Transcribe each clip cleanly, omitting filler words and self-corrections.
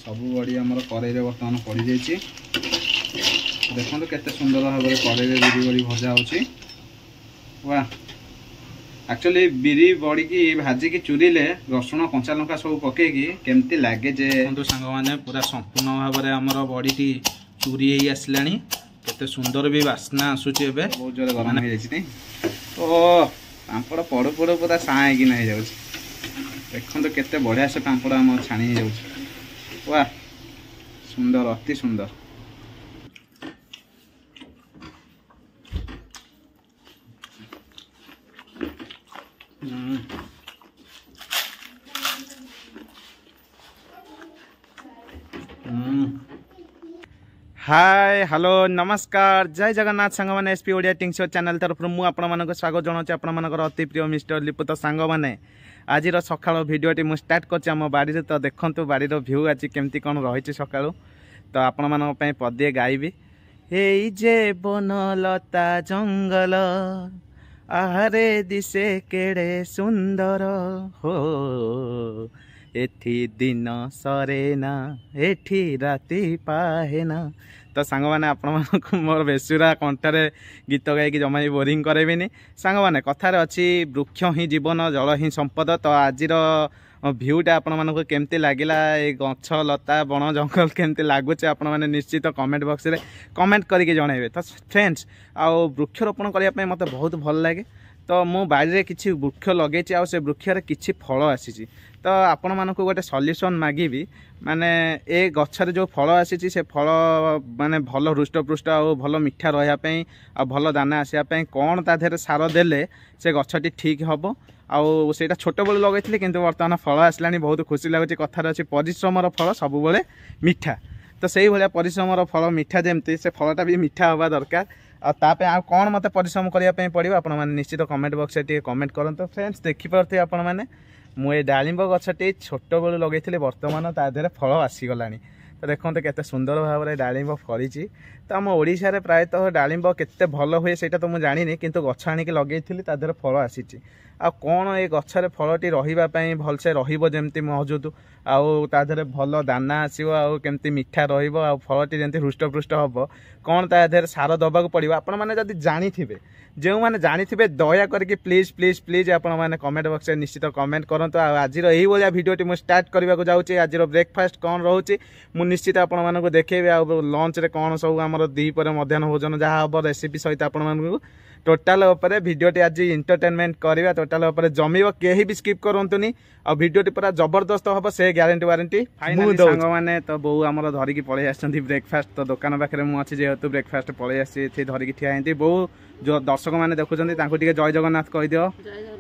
सब बड़ी आमर कड़े बर्तमान पड़ जाइए। देखो केते सुंदर भाव में कड़े बिरी बड़ी भजा होची। वाह एक्चुअली बिरी बड़ी की भाजी की चुरीले रसुण कंचा लंका सब पकईकी केमती लगे जे सांग मैंने पूरा संपूर्ण भाव में आमर बड़ी चूरी हो आसला केते सुंदर भी बास्ना आसूची बहुत जोर गरम हो जाए। तो पापड़ पड़ू पड़ू पूरा साँ कि नहीं जाऊँ। देखो केते बढ़िया से पापड़ आम छाणी हो जाऊँ। वाह सुंदर अति सुंदर। हाय हेलो नमस्कार जय जगन्नाथ सांग मैंने एसपी ओडिया टिंग शो चैनल तरफ मुझे स्वागत जनाऊँ आपंकर अति प्रिय मिस्टर लिपुत सांग मैंने आज सकाल भिडटी मुझे स्टार्ट कर बाड़ी। तो देखो बाड़ी भ्यू आज केमती कौन रही सका। तो आपण मान पदे गायबी हे जे बनलता जंगल आहारे दिशे केड़े सुंदर हो एठी दिन सरेना एठी राति पाहेना। तो सांग मैंने आपण मोर बेसुरा कंठारे गीत गायकी जमा भी बोरिंग करेबिनी। सांग मैंने कथार अच्छी वृक्ष ही जीवन जल ही संपद। तो आज भ्यूटा आपण मानक केमती लगिला ये गछ लता बण जंगल केमती लगुच आपण मैंने निश्चित कमेंट बॉक्स रे कमेंट करके जनइबे। तो फ्रेंड्स आउ वृक्षरोपण करने मत बहुत भल लगे। तो मु बाड़ी किसी वृक्ष लगे से वृक्षर किसी फल आसी। तो आपण मानक गोटे सल्यूशन मागिबी माने ए गछरे जो फल आसी से फल माने भल हृष्टपृष्ट आ भल मिठा रही आ भल दाना आसापी कौन ता देहरे सार देले से गछटी ठीक हम आउ सेटा छोट बेलू लगे किंतु बर्तमान फल आसला बहुत खुशी लगुच। कथार अच्छी परिश्रमर फल सब मिठा। तो से भाया परिश्रमर फल मिठा जमती से फलटा भी मिठा हवा दरकार। आतापे आ कौन मत परिश्रम करने पड़ो आपण मैंने निश्चित कमेंट बॉक्स टे कमेंट करते। फ्रेंड्स देखिपे आपण मैंने मुझे डालिंब गछटी छोट बेलू लगे बर्तमान ता देहरे फल आसीगला। तो देखो केते सुंदर भाव में डालिंब फली। तो आम ओडिशा प्रायतः डालिंब केते भल हुए से तो मुझे जानी किंतु गछ आनिक लगे ता देहरे फल आसी। आ कौन ये गछरे फलटी रही भलसे रही मौजूद आउ ता देहरे भल दाना आसो आउ केमती मिठा रहिबो आ फलटी जमती हृष्टपृष्ट हम कौन ता देहरे सार दबाक पड़ो। आपण मैंने जदि जानिथिबे जो मैंने जानिथिबे दया करके प्लीज प्लीज प्लीज आपण मैंने कमेंट बॉक्स में निश्चित कमेंट करंतु। आज यही भाया भिडियोटी मुझे स्टार्ट करने को जाऊँगी। आज ब्रेकफास्ट कौन रोचे मुझे निश्चित आपण मानक देखेबी आ लंच रे कौन सब आमर द्विपर मध्याह्न भोजन जहाँ हम रेसिपी सहित आपण मानक टोटाल उपरे भिडियोटी आज एंटरटेनमेंट करवा टोटाल उपरे जमीब कहीं भी स्किप करंतुनी आ भिडियोटी पूरा जबरदस्त हम से ग्यारंटी वारंटी फाइनली सांग मैंने। तो बो आमर धरिकी पलि आछंती ब्रेकफास्ट। तो दुकान पाखे मुझे जेहेतु ब्रेकफास्ट पलि आसी धरिकी ठिया होती बो जो दर्शक मैंने देखुं टे जय जगन्नाथ कहीदियो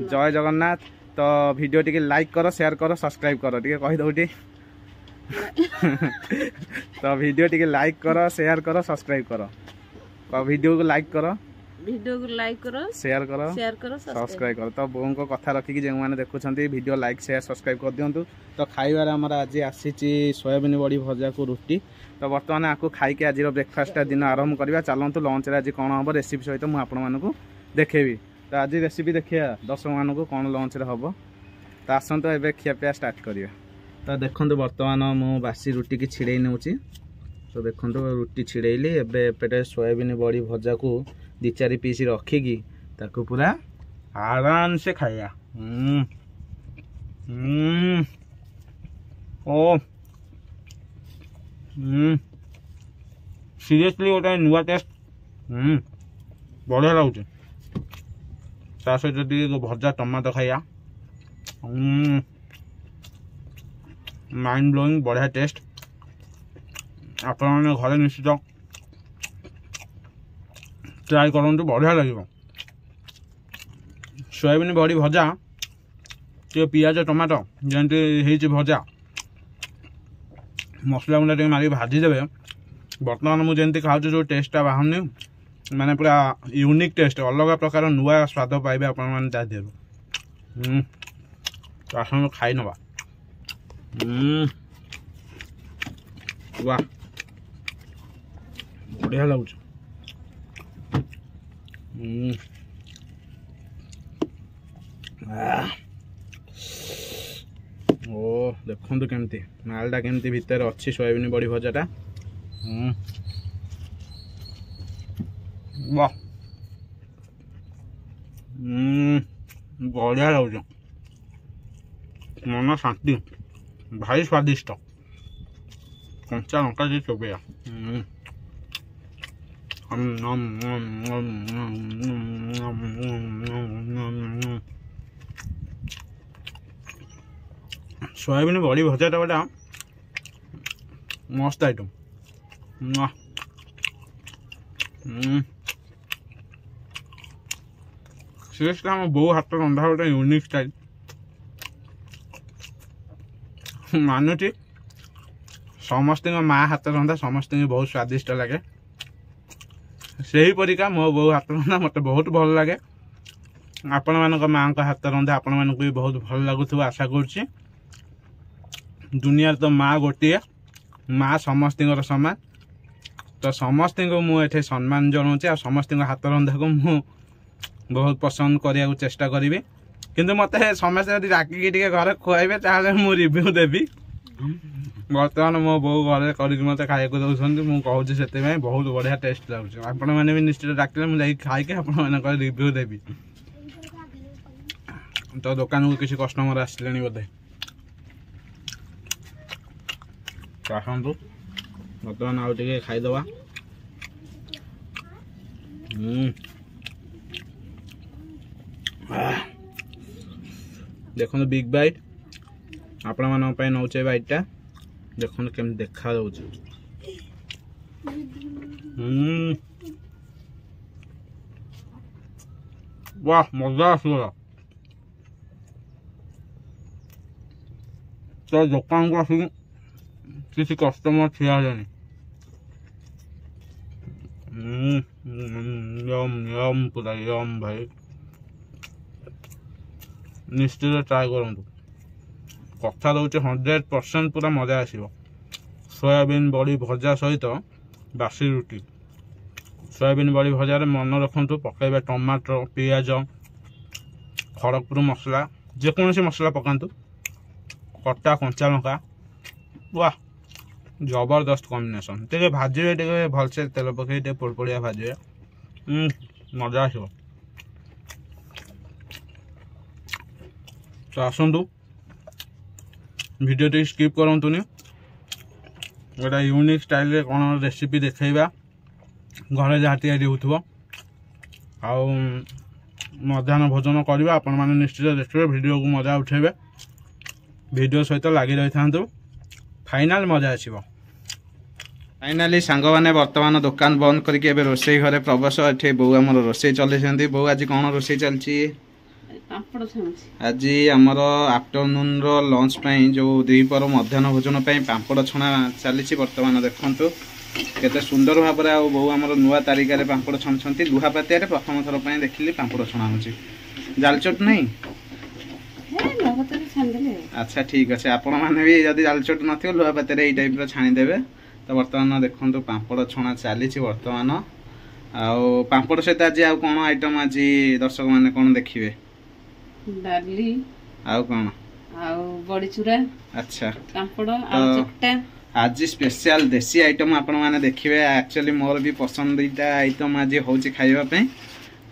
जय जगन्नाथ। तो भिडियो टी लाइक कर शेयर कर सब्सक्राइब कर टे कहीदे। तो भिडियो टी लाइक कर शेयर कर सब्सक्राइब कर भिडियो को लाइक कर शेयर कर सब्सक्राइब कर। तो बों को कथा रखिकी जो मैंने देखुं भिडियो लाइक शेयर सब्सक्राइब कर दिंतु। तो खाइबार आमर आज आसी सोयाबीन बड़ी भजा को रुटी। तो बर्तमान आपको खाई आज ब्रेकफास्ट दिन आरंभ करवा। चलतु लंच आज कौन हम रेसिपी सहित मुझे देखेबी। तो आज रेसिपी देखिए दर्शक मानक कौन लंच हम। तो आसतु ए खियापिया स्टार्ट करवा। तो देखो बर्तमान मु बासी रुटी की छिड़े नौ। तो देखो रुटी छिड़ेली एपटे सोयाबीन बड़ी भजा को दी चार पीस रखिकी ताकू पूरा आराम से खाया। ओ सीरियसली गोटे नुआ टेस्ट बढ़िया लगुच। ता सहित भजा टमाटो खाया माइंड ब्लोइंग बढ़िया टेस्ट। आपण घरे निश्चित ट्राई करूँ बढ़िया लगे। सोयाबीन बड़ी भजा टे पियाज टमाटो जमी भजा मसला गुंडा टे मारी भाजीदेवे। बर्तमान मुझे खाऊँ जो टेस्टा बाहरनी माने पूरा यूनिक टेस्ट अलग प्रकार नुआ स्वाद पाइबे आपण मैंने देहर। तो आसन खाई नवा। वाह बढ़िया लगुच। ओ देखो केमती मालटा केमती भितर अच्छी सोयाबीन बड़ी भजाटा वाह बढ़िया लगे मन शांति भाई स्वादिष्ट कंचा लंका जी चोबेया सोयाबीन बड़ी भजाटा गोटा मस्त आइटम सीरियसली आम बो हाथ रंधा गोटे यूनिक स्टाइल मानुची समस्त माँ हाथ रंधा समस्त बहुत स्वादिष्ट लगे से परिका मो बो हाथ रंधा मत बहुत भल लगे आपण मान माँ हाथ रंधा आपण मानक भी बहुत भल लगुव आशा करुच्ची दुनिया तो माँ गोटे माँ समस्त सामान तो समस्त को मुझे सम्मान जनाऊँ आ समस्त हाथ रंधा को मु बहुत पसंद करने को चेष्टा करी किंतु मत समस्त डाकिकी घर खुआबे ताले मु रिव्यू देवी बर्तमान मो बो घर कर मत खाई दौरान मुझे कहूँ से बहुत बढ़िया टेस्ट लगे आपण मैंने भी निश्चित डाकिले मुझे खाई आपण रिव्यू देवी तो दुकान को किसी कस्टमर आसिले बोधे आसतु बर्तमान आउ टे खाईदबा देखो बिग बाइट आपण मान नौचे बाइटा देखो केम देखा वाह मजा आसगला तो दुकान को आसिक किसी कस्टमर ठिया यम यम पूरा यम भाई निश्चित ट्राए करूँ कथा दूचे 100% पूरा मजा आसो सोयाबीन बड़ी भजा सहित बासी रुटी सोयाबीन बड़ी भजार मन रखु पकड़े टमाटर पियाज खड़गपुर मसला जेकोसी मसला पकातु कटा कंचा लंका वाह जबरदस्त कॉम्बिनेशन टे भाजे टे भलसे तेल पकई टे पोड़पोड़िया भाजे मजा आसो तो आसतु वीडियो टी स्किप करतुनि गोटा यूनिक स्टाइल कौन रेसिपी देखा घरे जहाँ तैयारी हो मध्याह्न भोजन करवा आपण मैंने निश्चित देखिए वीडियो को मजा उठेबे वीडियो सहित लगी रही था फाइनाल मजा आसो फाइनाली सांग मैंने बर्तमान दुकान बंद करके रोषे घरे प्रवेश ये बो आम रोषे चलते बो आज कौन रोषे चलती आज आमर आफ्टरनून लंच जो द्विपर मध्याह्न भोजन पांपड़ छणा चली बर्तमान देखु केते सुंदर भाव में बो आम नुआ तारिका पांपड़ छाणुंट लुहापातिया प्रथम थर पर देखिली पांपड़ छणा हो जालचोट नहीं अच्छा ठीक अच्छे आपण मैंने भी जब जालचोट न लुहापातिया यही टाइप छाणीदेवे तो बर्तमान देखो पांपड़ छणा चली बर्तमान आउ पांपड़ सहित आज आउ कौन आइटम आज दर्शक मैंने कौन देखिए डाली आउ कौन आउ बड़ी चूरा अच्छा पांपड़ आउ चकटा आज स्पेशल देसी आइटम आपण मैंने देखिए एक्चुअली मोर भी पसंदीदा आइटम आज होची खाइबा पे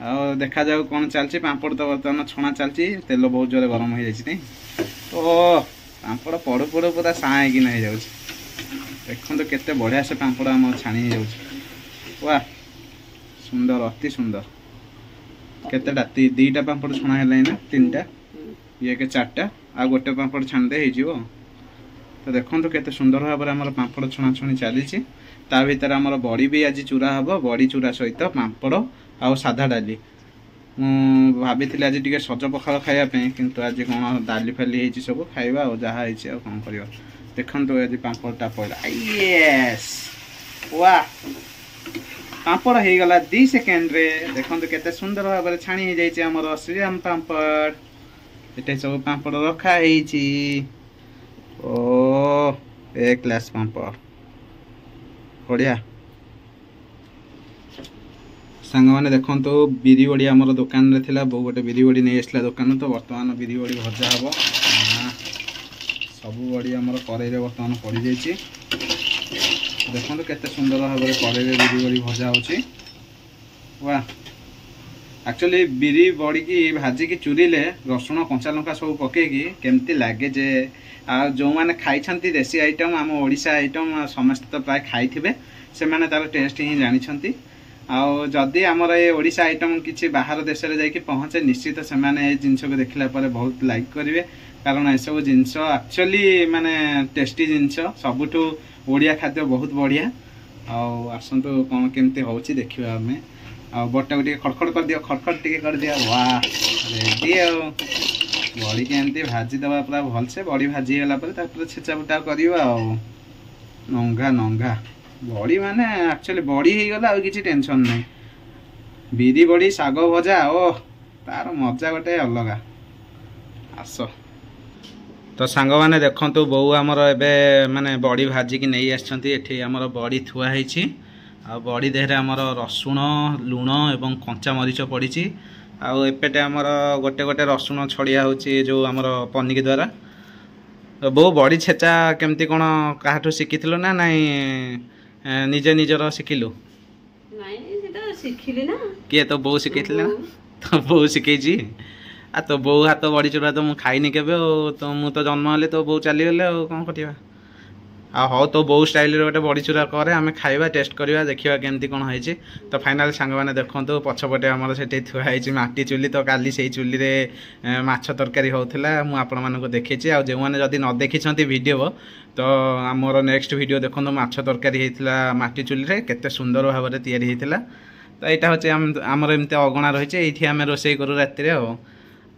आ देखा जाऊ कौन चलची पांपड़ तो बर्तमान छणा चलची तेल बहुत जोरे गरम हो जाई छी तो पांपड़ पड़ू पड़ू पूरा साए कि नहीं जाऊ देखो तो केते बढ़िया से पांपड़ आम छाणी जाऊ वाह सुंदर अति सुंदर केतेटा दीटा पांपड़ छणा है ना तीनटा ये के चारटा आ गोटे पांपड़ छाणदे हो तो देखो तो केते सुंदर भाव में पांपड़ छणा छुणी चली ता भीतर आमर बड़ी भी आज चूरा हम बड़ी चूरा सहित पांपड़ आउ साधा डाली भाभी आज टे सज पखाल खायापी किंतु आज कौन डाली फाली सब खाइबा जहाँ कौन कर देखो आज पांपड़टा पड़ा यस वाह पांपड़ हो गला 2 सेकेंड रे देखो केते सुंदर भाव में छाणी हो जाए आमर श्रीराम पांपड़ ये सब पांपड़ रखाई ओ एक क्लास पांपड़ बढ़िया सांग मैंने देखो तो बिरी बड़ी आमर दुकान रे थिला बो गोटे बिरी बड़ी नहीं आसला दुकान तो बर्तमान बिरी बड़ी भजा हम सब बड़ी आमर कड़े बर्तमान पड़ जाइए देखो केते सुंदर भाव में कड़े बिरी बड़ी भजा हो वाह एक्चुअली बिरी बड़ी की भाजिकी चुरीले रसुण कंचा लंका सब पकईकी केमती लगे जे आ जो मैंने खाई देसी आइटम आम ओडिशा आइटम समस्त तो प्राय खाई से मैंने तार टेस्ट ही जानी आदि आमर ये ओडिशा आइटम किसी बाहर देश में जाकि पहुँचे निश्चित से मैंने जिनस को देखला बहुत लाइक करेंगे कारण ये सब जिनस एक्चुअली माने टेस्टी जिनस सबुठ ओडिया खाद्य बहुत बढ़िया आसतु कौन केमती हो देखा आम आ बटा को खड़खड़ कर दियो खड़खड़ टे कर दिया वाह रेडी बड़ी के एमती भाजी दबा पूरा भल से बड़ी भाजी गला छेचा बुटा कर नंगा नंगा बड़ी माने एक्चुअली बड़ी हो गला किसी टेंशन नहीं बिरी बड़ी साग भजा ओ तार मजा गोटे अलग आस तो सांग मैंने देखु बो आमर ए माने बड़ी भाजिकी नहीं आसछंती आमर बड़ी थुआ है आ बड़ी देहरे आमर रसुण लुण एवं कंचा मरीच पड़ी आपेटे आमर गोटे गोटे रसुण छड़िया होची जो आमर पनिकी द्वारा तो बो बड़ी छेचा केमती कौन क्या शिखिलु ना नाई निजे निजर शिखिलु किए तो बो शिखी तो बो शिखी आ तो बो हाथ बड़ी चूड़ा तो मुझे खाइनी केबे तो मु तो जन्म हेले तो बो चलीगले कौन करवा हाँ तो बो स्टाइल गोटे बड़ी चूरा करे आम खाइबा टेस्ट करवा देखा केमती कौन होती तो फाइनाल सांग मैंने देखो पछपटे आमर से थुआई माटी चुली तो काली से चुली रे माछ तरकारी होता मुझे देखी आ जो मैंने जदि न देखी वीडियो तो आमर नेक्स्ट वीडियो देखो माछ तरकारी होता माटी चुली रे केते सुंदर भाव में तैयारी होता तो यहाँ हूँ आमर एमती अगणा रही ये आम रोसे करूँ राति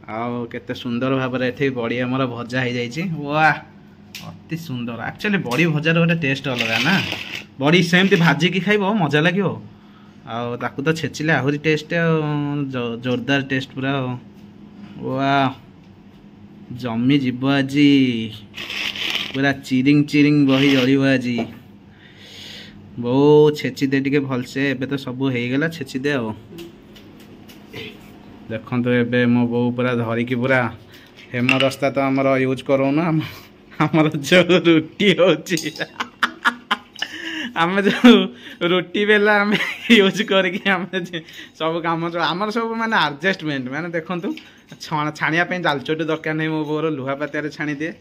केते सुंदर भाव में बड़ी आमर भजा हो जाए वाह अति सुंदर एक्चुअली बड़ी भजार गोटे टेस्ट अलग ना बड़ी सेमती भाजिकी खाइब मजा लगे आकु तो छेचिले आहरी टेस्ट जोरदार टेस्ट पूरा वाह जमी जीव आज पूरा चिरिंग चिरिंग बही जड़ब आज बो छेची दे टिके भलसे एबे तो सब हो गला छेची दे देखो एबे मो बो पूरा धरिकी पूरा हेमदस्ता तो आमर यूज करोना आमर जो रुटी होची आम जो रुटी बेला आम यूज करके सब कम आमर सब माने एडजस्टमेंट माने देखु छाणिया जालचोटी दरकार नहीं मो बोर लुहा पातिया छाणी दिए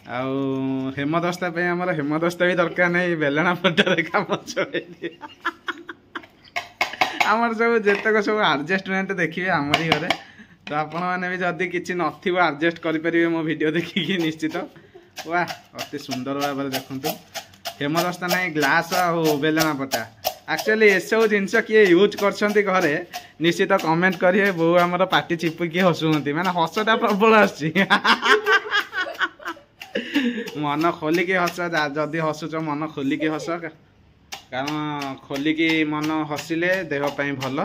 आउ हेमदस्ता आमर हेमदस्ता भी दरकार नहीं बेलना पटारे कम चले दिए आमर सब जेतक सब एडजस्टमेंट देखिए आमरी घरे तो आपण मैंने भी जदि किसी नथिबो एडजस्ट करेंगे मो वीडियो देखिए निश्चित वाह अति सुंदर भाव में देखु हेमदस्ता ना ग्लास बेलना पटा एक्चुअली ये सब जिनस किए यूज करे निश्चित कमेंट करेंगे बो आमर पाटी चिपुकी हसुंती माने हसटा प्रबल आस मन खोलिकी हस जदि हसुच मन खोलिकी हस कारण खोलिकी मन हसिले देहपाई भल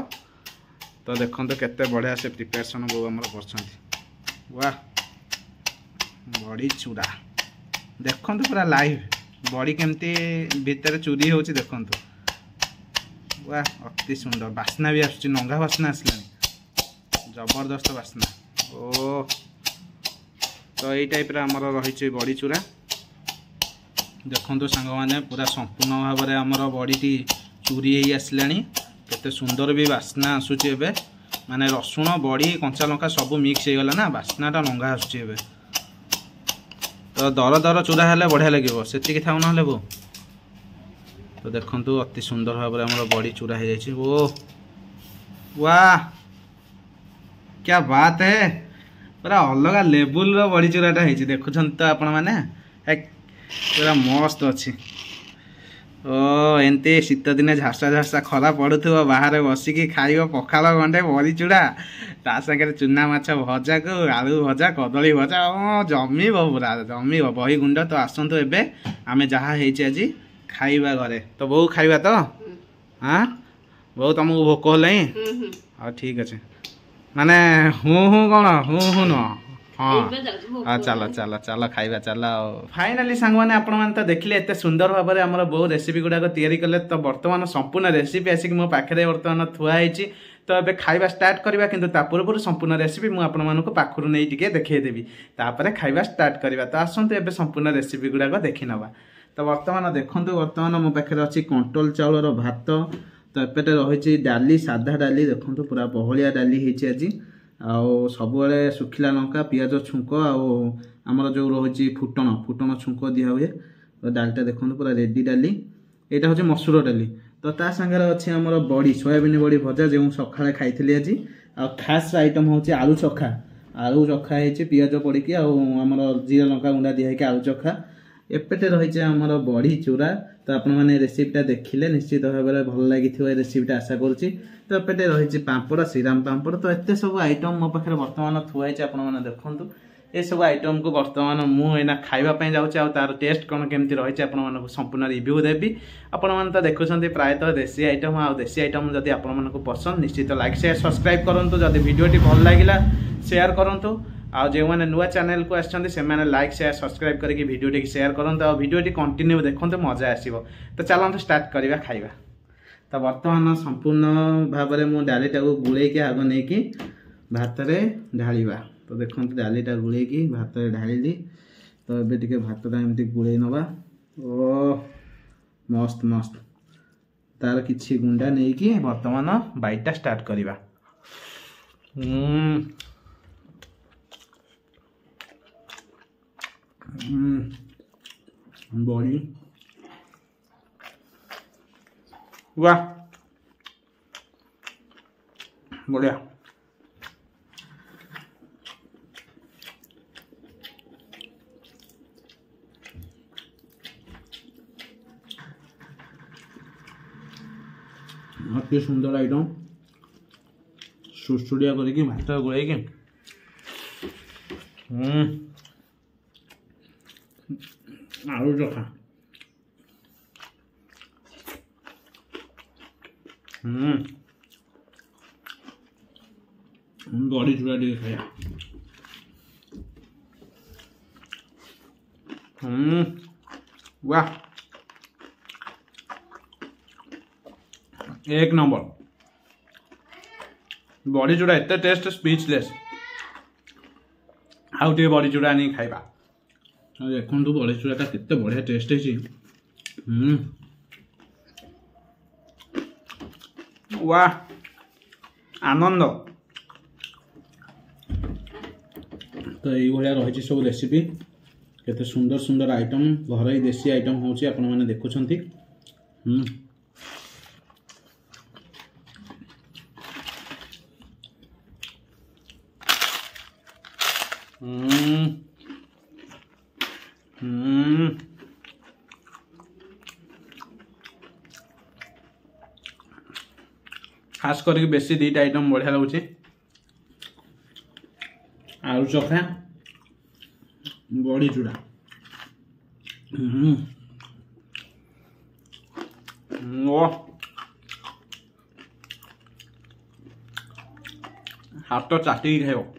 तो देखो केते बढ़िया से प्रिपेरेसन बो आमर कर वाह बड़ी चूड़ा देखो पूरा लाइव बड़ी केमती भितर चूरी हो देखु वाह अति सुंदर बास्ना भी आस नंगा बास्ना आसलानी जबरदस्त बास्ना ओ तो यही टाइप आमर रही बड़ी चूड़ा देखो सांग मैंने पूरा संपूर्ण भाव में आमर बड़ी चूरी ही आसलानी केते सुंदर भी बास्ना आसूची एबे माने रसुण बड़ी कंचा लंका सब मिक्स हो गला ना बास्नाटा नंगा आसूची एबे तो दर दर चूड़ा हेल्ले बढ़िया लगे से था ना बो तो देखु अति सुंदर भाव में आम बड़ी चूड़ा हो जाए ओ वाह क्या बात है पूरा अलग लेवल बड़ी चूड़ाटा हो देखुं तो आपण मैंने पूरा मस्त अच्छी ओ एमती शीत दिने झासा झासा खरा पड़ुव बाहर बसिकी खाइब पखाल गंडे बड़ी चूड़ा ता सागे चुना माछ भजा को आलू भजा कदली भजा जमीब पूरा जमीब बही गुंड तो आसतु एबे आमे जहाँ होइछि आज खाइबा घरे तो बो खाइबा तो हाँ बो तुमको भोक होल हाँ ठीक अच्छे माने हूँ हूँ कौन हूँ हूँ नुह हाँ हाँ चलो चलो चलो खाइबा चलो फाइनाली सांग मैंने आपण मैंने तो देखिले एते सुंदर भाव में आमर बहु रेसिपी गुड़ाक तैयारी कले तो बर्तमान संपूर्ण रेसिपी आसिक मो पाखे बर्तमान थुआ होती तो ये खाइबा स्टार्ट करवा किंतु ता पूर्व संपूर्ण रेसिपी मुझे आपण मानक पाखु नहीं टिके देखदेवी तापर खाइबा स्टार्ट करवा तो आसतु ए संपूर्ण रेसिपी गुड़ाक देखी नवा तो बर्तमान देखूँ बर्तमान मो पाखे अच्छी कंट्रोल चाउलर भात तो एपटे रही डाली साधा डाली देखो पूरा बहलिया डाली होती आज आउ सबुले सुखिला लंका पियाज छुंक आमर जो रही फुटण फुटण छुंक दिया हुए तो डालीटा देखो पूरा रेडी डाली यहाँ हूँ मसूर डाली तो ता सागर अच्छी आमर बड़ी सोयाबीन बड़ी भजा जो सका खाई आज आ खास आइटम हूँ आलू चखा है पियाज पड़ी आमर जीरा लंका गुंडा दिखाई आलू चखा एपटे रही आमर बड़ी चूरा तो आपण मैंने रेसिपीटा देखिले निश्चित भाव में भल लगी रेसिपीटा आशा करुच्ची तो एपटे रही पापड़ श्रीराम पापड़ तो एत सब आइटम मो पाखे बर्तमान थुआई आपने देखूँ ये सब आइटम को बर्तमान मुझे खावाई जाऊँगी तार टेस्ट कौन केमती रही आपको संपूर्ण रिव्यू देवी आपण तो देखुं प्रायतः देसी आइटम देसी आइटम जदि आपण पसंद निश्चित लाइक शेयर सब्सक्राइब करूँ जदि भिडियोटी भल लगे शेयर करूँ आ जो मैंने नुआ चैनल को आसछन्ति से मैंने लाइक शेयर सब्सक्राइब करके भिडियोटी शेयर करते और भिडियोटी कंटिन्यू देखते मजा आसो तो चलते स्टार्ट करवा खाइबा तो बर्तमान संपूर्ण भाव में मुझे डालीटा को गुड़े आग नहीं कि भात ढालिबा तो देखो डालीटा गुड़े भात ढाली तो ये टे भातटा एमती गुड़े नवा ओ मस्त मस्त तार किछि गुंडा नहीं कि बर्तमान बाइटा स्टार्ट करवा बड़ी वाह बढ़िया अति सुंदर आइटम सुड़सुड़िया करके भात गोल आलू चखा बड़ी चूड़ा टे खाया वाह एक नंबर बड़ी चूड़ा एत टेस्ट स्पीचलेस आउ टे बड़ी चूड़ा नहीं खाइबा देखो तो बड़ी चूड़ाटा केते बढ़िया टेस्ट है वाह आनंद तो ये रही सब रेसिपी केते सुंदर सुंदर आइटम घर देसी आइटम होची आपण माने देखुछंती खास करके बेसी दीटा आइटम बढ़िया लगुच आलू चखा बड़ी चूड़ा हाथ तो चाटी खाइब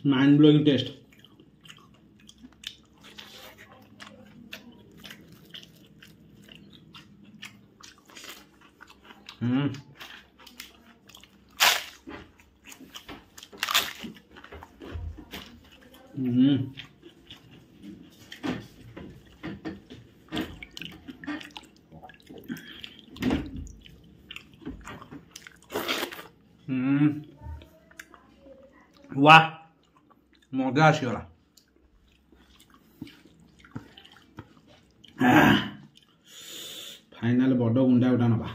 माइंड ब्लोइंग टेस्ट वाह मजा आसीगला फाइनाल बड़ गुंडा गोटा नवा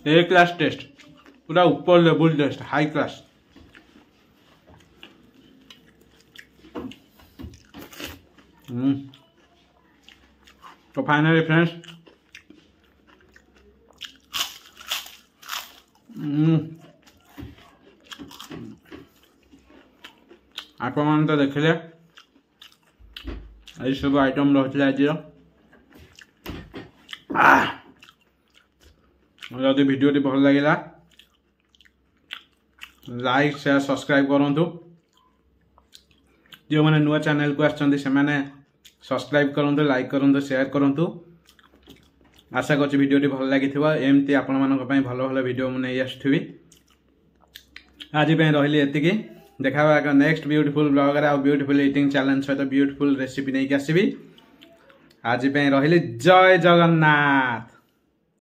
ए क्लास टेस्ट पूरा ऊपर level test high class finally friends आप तो देखिले ये सब आइटम रही आज जदि भिडियोटी भल लगे लाइक शेयर सब्सक्राइब करूँ जो मैंने नुआ चैनल को आसछन्ति से माने सब्सक्राइब करूँ लाइक करूँ शेयर करूँ आशा कर भिडियोटी भल लगी एमती आपण मान भल भल भिडियो मुझे आसुवी आज रही एति देखा नेक्स्ट ब्यूटीफुल ब्लॉगर आ ब्यूटीफुल ईटिंग चैलेंज सहित ब्यूटीफुल रेसिपी नहीं आसबि आज रही जय जगन्नाथ।